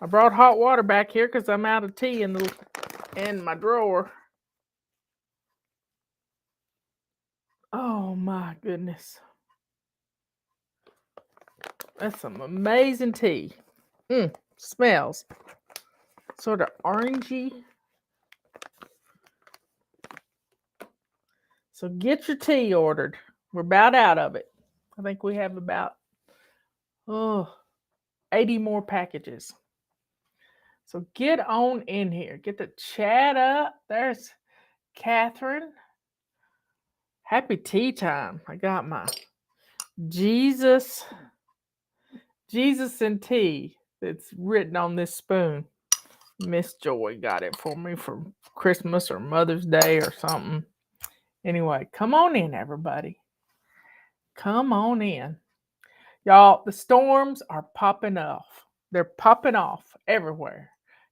I brought hot water back here because I'm out of tea in my drawer. Oh my goodness. That's some amazing tea. Smells sort of orangey. So get your tea ordered. We're about out of it. I think we have about 80 more packages. So get on in here. Get the chat up. There's Catherine. Happy tea time. I got my Jesus and tea that's written on this spoon. Miss Joy got it for me for Christmas or Mother's Day or something. Anyway, come on in, everybody. Come on in. Y'all, the storms are popping off. They're popping off everywhere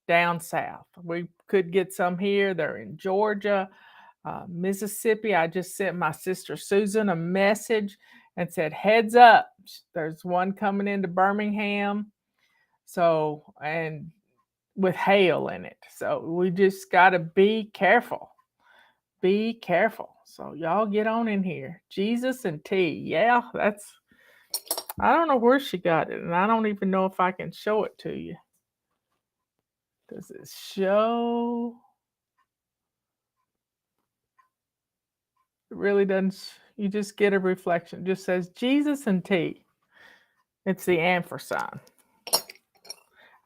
down south. We could get some here. They're in Georgia, Mississippi. I just sent my sister Susan a message and said, heads up, there's one coming into Birmingham. So, and with hail in it. So we just got to be careful. Be careful. So y'all get on in here. Jesus and tea. Yeah, I don't know where she got it, and I don't even know if I can show it to you. Does it show? It really doesn't. You just get a reflection. It just says Jesus and tea. It's the ampersand.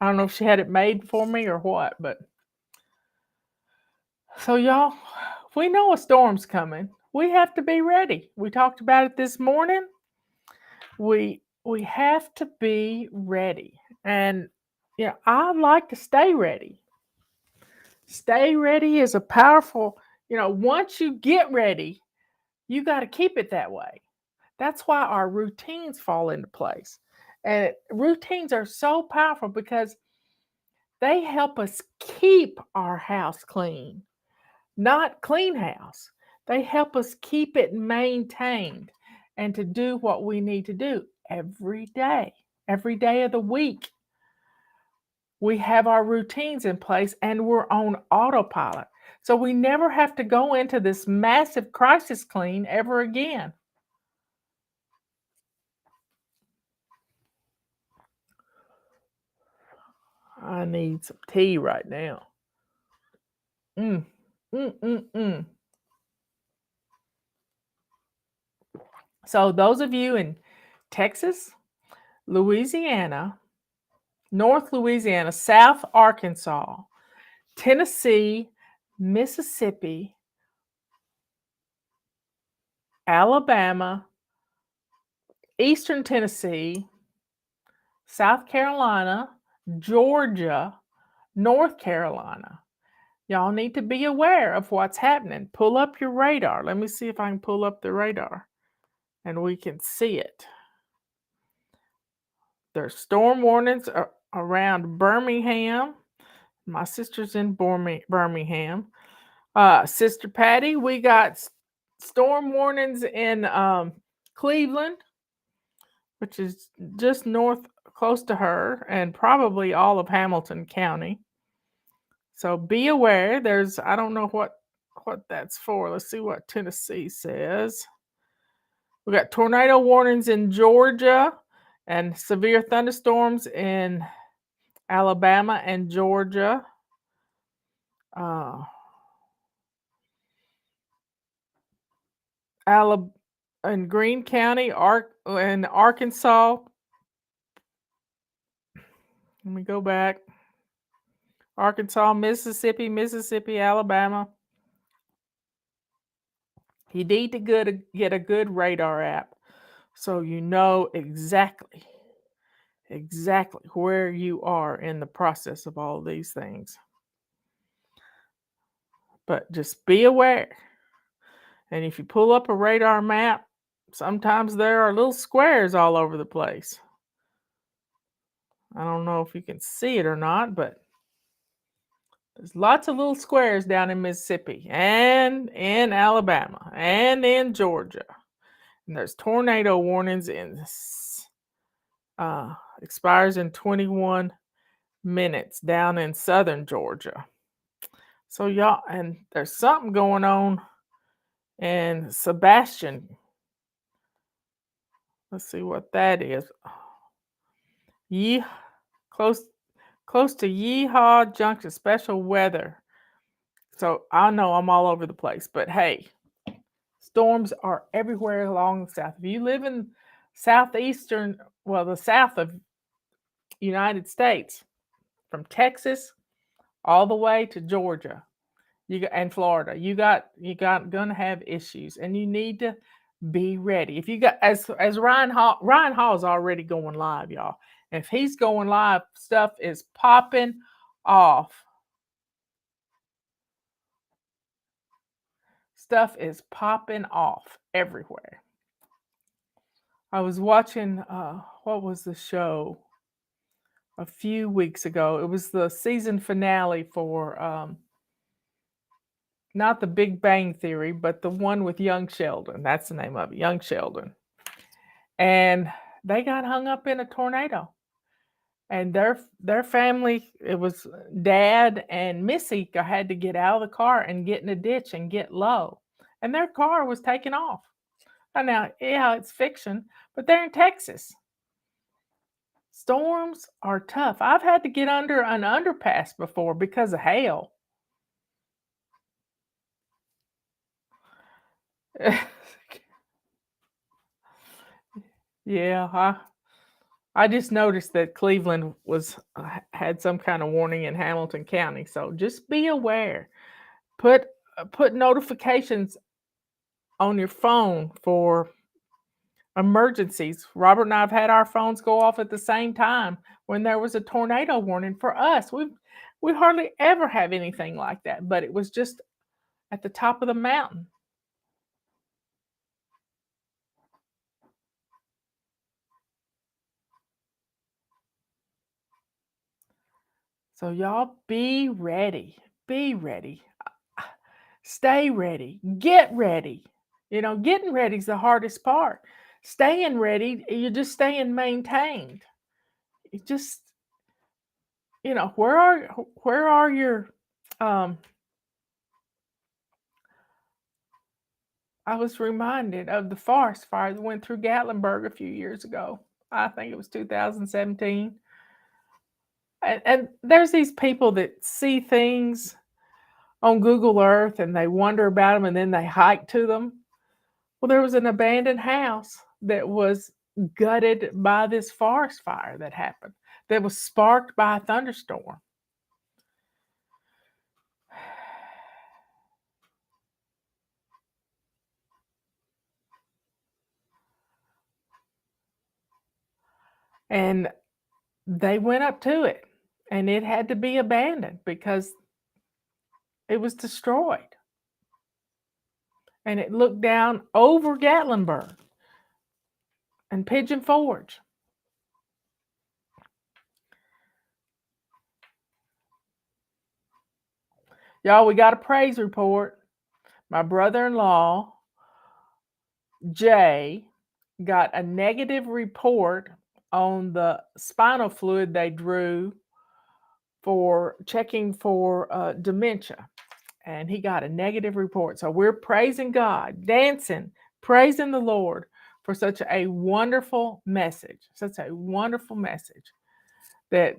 I don't know if she had it made for me or what, but so y'all, we know a storm's coming. We have to be ready. We talked about it this morning. We have to be ready. And I like to stay ready. Stay ready is a powerful, once you get ready, you got to keep it that way. That's why our routines fall into place. And routines are so powerful because they help us keep our house clean, not clean house. They help us keep it maintained and to do what we need to do every day of the week. We have our routines in place and we're on autopilot. So we never have to go into this massive crisis clean ever again. I need some tea right now. So those of you in Texas, Louisiana, North Louisiana, South Arkansas, Tennessee, Mississippi, Alabama, Eastern Tennessee, South Carolina, Georgia, North Carolina. Y'all need to be aware of what's happening. Pull up your radar. Let me see if I can pull up the radar and we can see it. There's storm warnings around Birmingham. My sister's in Birmingham. Sister Patty, we got storm warnings in Cleveland, which is just north, close to her, and probably all of Hamilton County. So be aware. I don't know what that's for. Let's see what Tennessee says. We got tornado warnings in Georgia and severe thunderstorms in Alabama and Georgia. In Greene County, in Arkansas. Let me go back. Arkansas, Mississippi, Alabama. You need to get a good radar app so you know exactly where you are in the process of all these things. But just be aware. And if you pull up a radar map, sometimes there are little squares all over the place. I don't know if you can see it or not, but there's lots of little squares down in Mississippi and in Alabama and in Georgia. And there's tornado warnings expires in 21 minutes down in southern Georgia. So y'all, and there's something going on in Sebastian. Let's see what that is. Yee, close close to Yeehaw Junction, special weather. So I know I'm all over the place, but hey, storms are everywhere along the south. If you live in southeastern, well, the south of United States, from Texas all the way to Georgia, and Florida, you got gonna have issues, and you need to be ready. If you got, as Ryan Hall's already going live, y'all. If he's going live, stuff is popping off. Stuff is popping off everywhere. I was watching what was the show a few weeks ago? It was the season finale for not the Big Bang Theory, but the one with young Sheldon. That's the name of it, Young Sheldon. And they got hung up in a tornado. And their family, it was dad and Missy had to get out of the car and get in a ditch and get low. And their car was taken off. And now, yeah, it's fiction, but they're in Texas. Storms are tough. I've had to get under an underpass before because of hail. Yeah, I just noticed that Cleveland was had some kind of warning in Hamilton County, so just be aware. Put put notifications on your phone for emergencies. Robert and I have had our phones go off at the same time when there was a tornado warning for us. We hardly ever have anything like that, but it was just at the top of the mountain. So y'all be ready. Be ready. Stay ready. Get ready. Getting ready is the hardest part. Staying ready, you're just staying maintained. It just, where are your um I was reminded of the forest fire that went through Gatlinburg a few years ago. I think it was 2017. And there's these people that see things on Google Earth and they wonder about them and then they hike to them. Well, there was an abandoned house that was gutted by this forest fire that happened, that was sparked by a thunderstorm. And they went up to it and it had to be abandoned because it was destroyed. And it looked down over Gatlinburg and Pigeon Forge. Y'all, we got a praise report. My brother-in-law, Jay, got a negative report on the spinal fluid they drew for checking for dementia. And he got a negative report. So we're praising God, dancing, praising the Lord for such a wonderful message, such a wonderful message that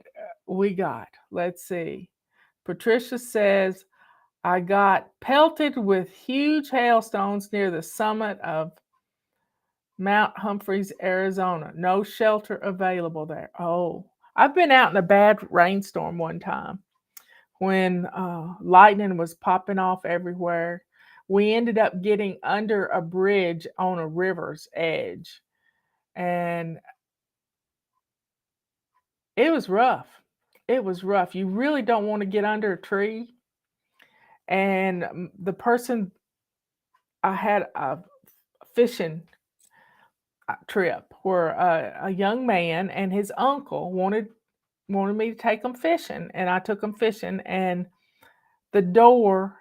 we got. Let's see. Patricia says, I got pelted with huge hailstones near the summit of Mount Humphreys, Arizona. No shelter available there. Oh, I've been out in a bad rainstorm one time when lightning was popping off everywhere. We ended up getting under a bridge on a river's edge, and it was rough. It was rough. You really don't want to get under a tree. And the person, I had a fishing trip where a young man and his uncle wanted me to take them fishing, and I took them fishing, and the door,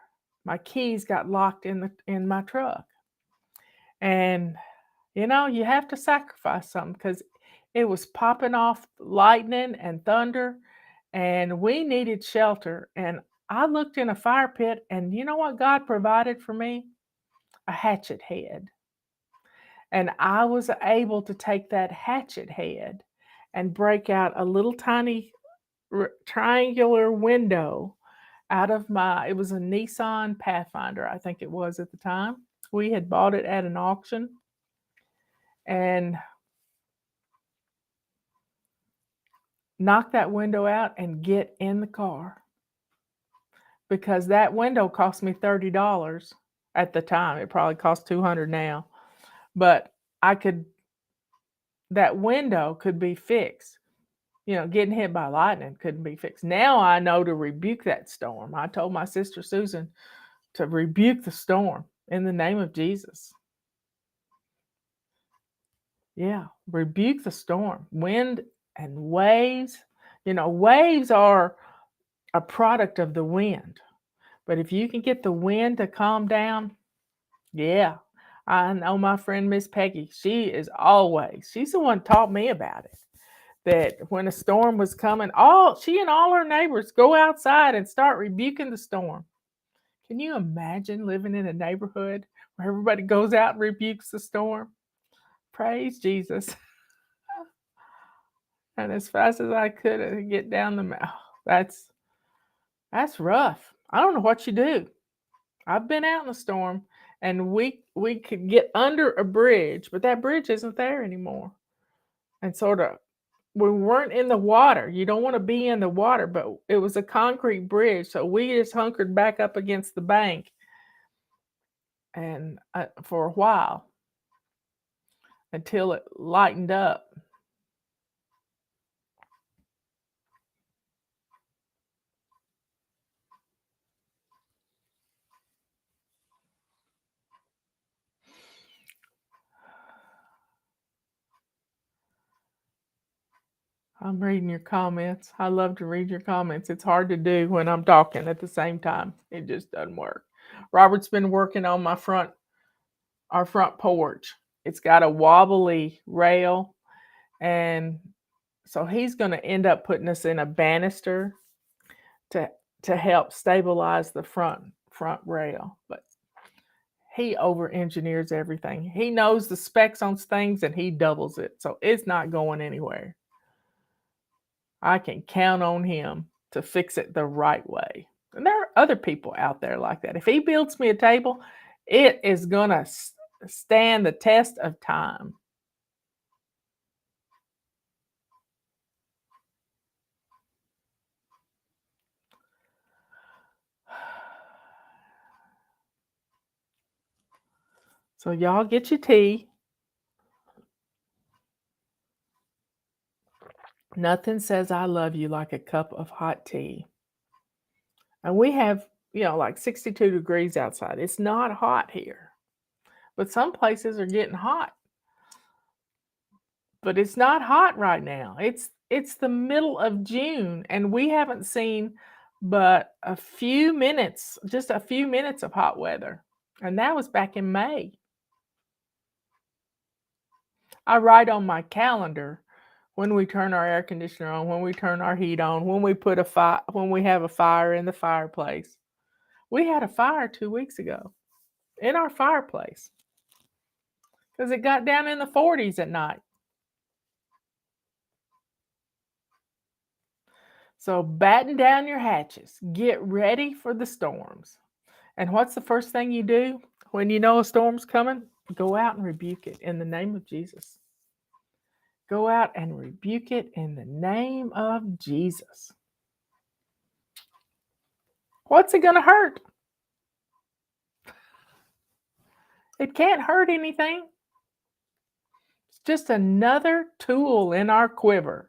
my keys got locked in my truck. And you have to sacrifice something because it was popping off lightning and thunder, and we needed shelter. And I looked in a fire pit, and you know what God provided for me? A hatchet head. And I was able to take that hatchet head and break out a little tiny triangular window out of it was a Nissan Pathfinder, I think it was at the time. We had bought it at an auction, and knock that window out and get in the car, because that window cost me $30 at the time. It probably costs $200 now, but I could that window could be fixed. Getting hit by lightning couldn't be fixed. Now I know to rebuke that storm. I told my sister Susan to rebuke the storm in the name of Jesus. Yeah, rebuke the storm. Wind and waves. Waves are a product of the wind. But if you can get the wind to calm down, yeah. I know my friend Miss Peggy. She's the one taught me about it. That when a storm was coming, she and all her neighbors go outside and start rebuking the storm. Can you imagine living in a neighborhood where everybody goes out and rebukes the storm? Praise Jesus. And as fast as I could get down the mountain. That's rough. I don't know what you do. I've been out in a storm, and we could get under a bridge, but that bridge isn't there anymore. And sort of, we weren't in the water. You don't want to be in the water, but it was a concrete bridge, so we just hunkered back up against the bank, and for a while until it lightened up. I'm reading your comments. I love to read your comments. It's hard to do when I'm talking at the same time. It just doesn't work. Robert's been working on our front porch. It's got a wobbly rail, and so he's going to end up putting us in a banister to help stabilize the front rail. But he over engineers everything. He knows the specs on things, and he doubles it, so it's not going anywhere. I can count on him to fix it the right way. And there are other people out there like that. If he builds me a table, it is going to stand the test of time. So y'all get your tea. Nothing says I love you like a cup of hot tea. And we have, like 62 degrees outside. It's not hot here. But some places are getting hot. But it's not hot right now. It's the middle of June, and we haven't seen but just a few minutes of hot weather. And that was back in May. I write on my calendar when we turn our air conditioner on, when we turn our heat on, when we when we have a fire in the fireplace. We had a fire 2 weeks ago in our fireplace because it got down in the 40s at night. So batten down your hatches. Get ready for the storms. And what's the first thing you do when you know a storm's coming? Go out and rebuke it in the name of Jesus. Go out and rebuke it in the name of Jesus. What's it going to hurt? It can't hurt anything. It's just another tool in our quiver.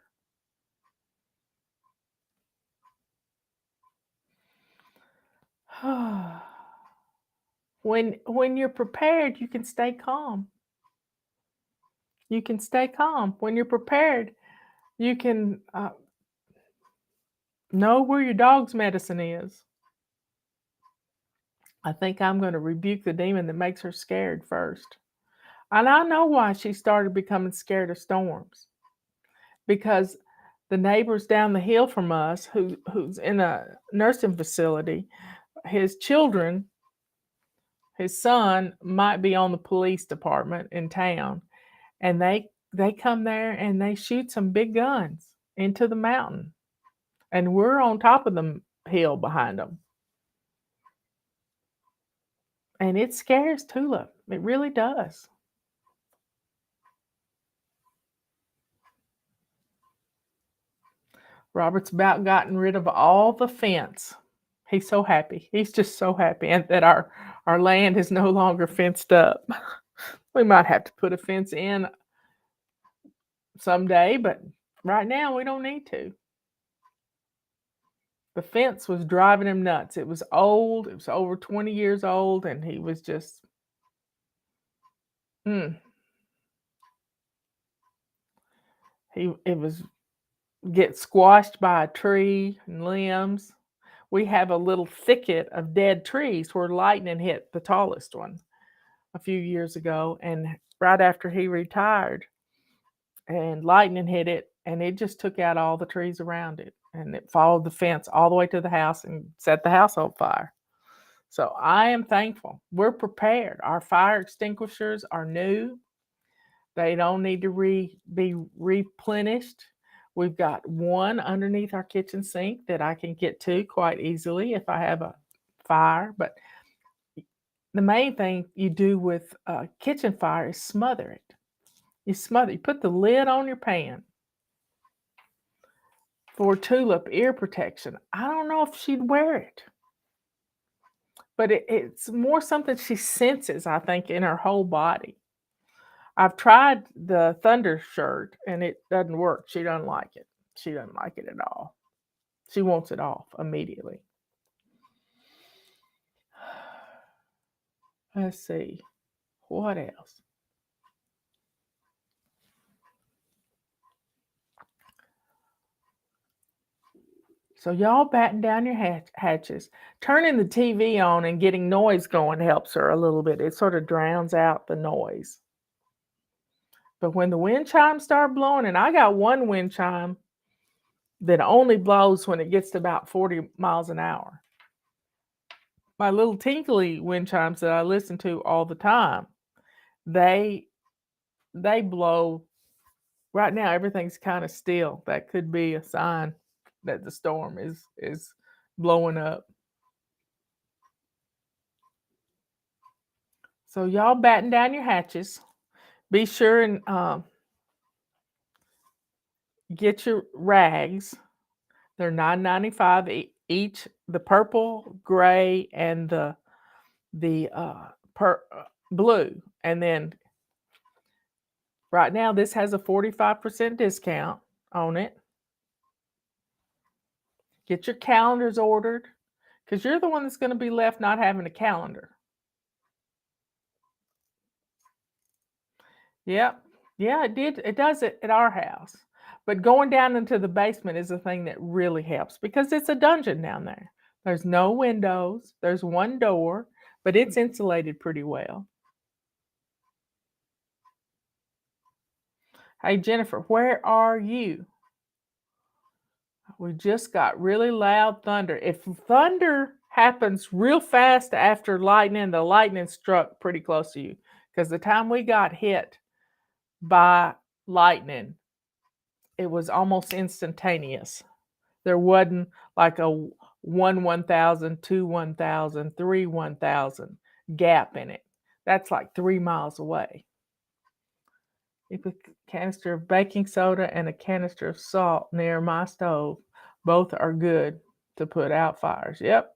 When you're prepared, you can stay calm. You can stay calm. When you're prepared, you can know where your dog's medicine is. I think I'm going to rebuke the demon that makes her scared first. And I know why she started becoming scared of storms. Because The neighbors down the hill from us who's in a nursing facility, his children, his son might be on the police department in town, and they come there and they shoot some big guns into the mountain, and we're on top of the hill behind them. And it scares Tulip. It really does. Robert's about gotten rid of all the fence. He's so happy. He's just so happy, and that our land is no longer fenced up. We might have to put a fence in someday, but right now we don't need to. The fence was driving him nuts. It was old. It was over 20 years old, and he was just, mm. It was get squashed by a tree and limbs. We have a little thicket of dead trees where lightning hit the tallest one a few years ago, and right after he retired, and lightning hit it, and it just took out all the trees around it, and it followed the fence all the way to the house and set the house on fire. So I am thankful. We're prepared. Our fire extinguishers are new. They don't need to be replenished. We've got one underneath our kitchen sink that I can get to quite easily if I have a fire. But the main thing you do with a kitchen fire is smother it. You put the lid on your pan. For Tulip ear protection, I don't know if she'd wear it, but it's more something she senses, I think, in her whole body. I've tried the Thunder shirt and it doesn't work. She doesn't like it. She doesn't like it at all. She wants it off immediately. Let's see. What else? So y'all batten down your hatches. Turning the TV on and getting noise going helps her a little bit. It sort of drowns out the noise. But when the wind chimes start blowing, and I got one wind chime that only blows when it gets to about 40 miles an hour. My little tinkly wind chimes that I listen to all the time, they blow. Right now everything's kind of still. That could be a sign that the storm is blowing up. So y'all batten down your hatches. Be sure and get your rags. They're $9.95 each. The purple, gray, and the blue. And then right now this has a 45% discount on it. Get your calendars ordered, because you're the one that's going to be left not having a calendar. Yep. Yeah, it does it at our house. But going down into the basement is the thing that really helps, because it's a dungeon down there. There's no windows. There's one door, but it's insulated pretty well. Hey, Jennifer, where are you? We just got really loud thunder. If thunder happens real fast after lightning, the lightning struck pretty close to you, because the time we got hit by lightning, it was almost instantaneous. There wasn't like a 1,000, 2 1,000, 3 1,000 gap in it. That's like 3 miles away. Keep a canister of baking soda and a canister of salt near my stove. Both are good to put out fires. Yep.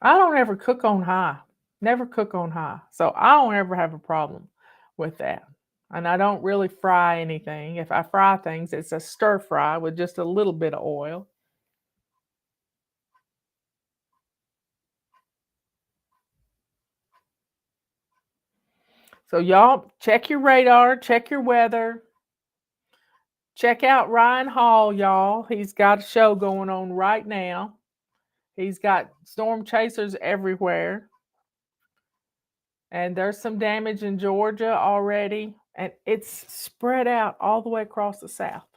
I don't ever cook on high. Never cook on high. So I don't ever have a problem with that. And I don't really fry anything. If I fry things, it's a stir fry with just a little bit of oil. So y'all check your radar, check your weather. Check out Ryan Hall, y'all. He's got a show going on right now. He's got storm chasers everywhere. And there's some damage in Georgia already. And it's spread out all the way across the South.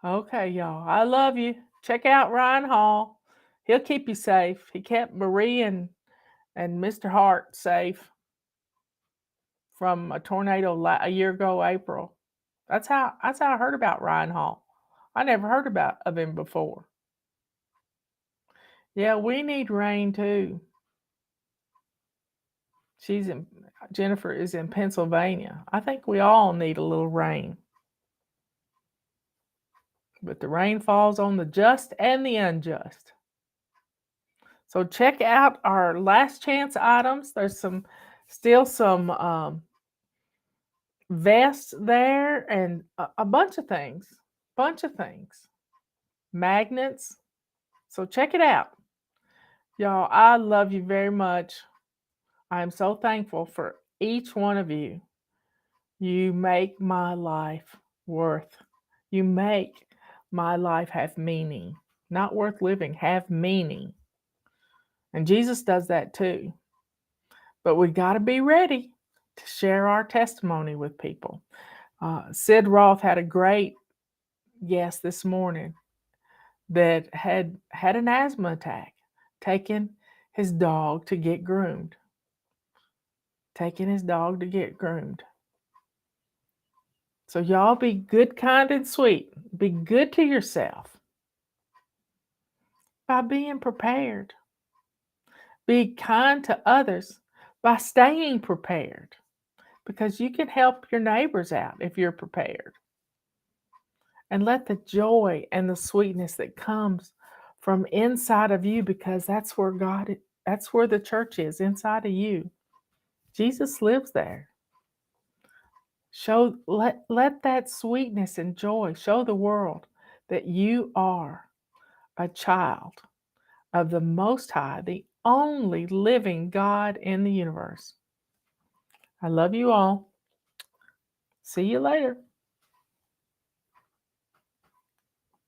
Okay, y'all. I love you. Check out Ryan Hall. He'll keep you safe. He kept Marie and Mr. Hart safe from a tornado a year ago, April. That's how I heard about Ryan Hall. I never heard about of him before. Yeah, we need rain too. Jennifer is in Pennsylvania. I think we all need a little rain. But the rain falls on the just and the unjust. So check out our last chance items. There's still some vests there and a bunch of things. Magnets. So check it out. Y'all, I love you very much. I am so thankful for each one of you. You make my life you make my life have meaning. Not worth living, have meaning. And Jesus does that too. But we got to be ready to share our testimony with people. Sid Roth had a great guest this morning that had an asthma attack, taking his dog to get groomed. So y'all be good, kind, and sweet. Be good to yourself by being prepared. Be kind to others by staying prepared, because you can help your neighbors out if you're prepared. And let the joy and the sweetness that comes from inside of you, because that's where the church is, inside of you. Jesus lives there. Let that sweetness and joy show the world that you are a child of the Most High, the only living God in the universe. I love you all. See you later.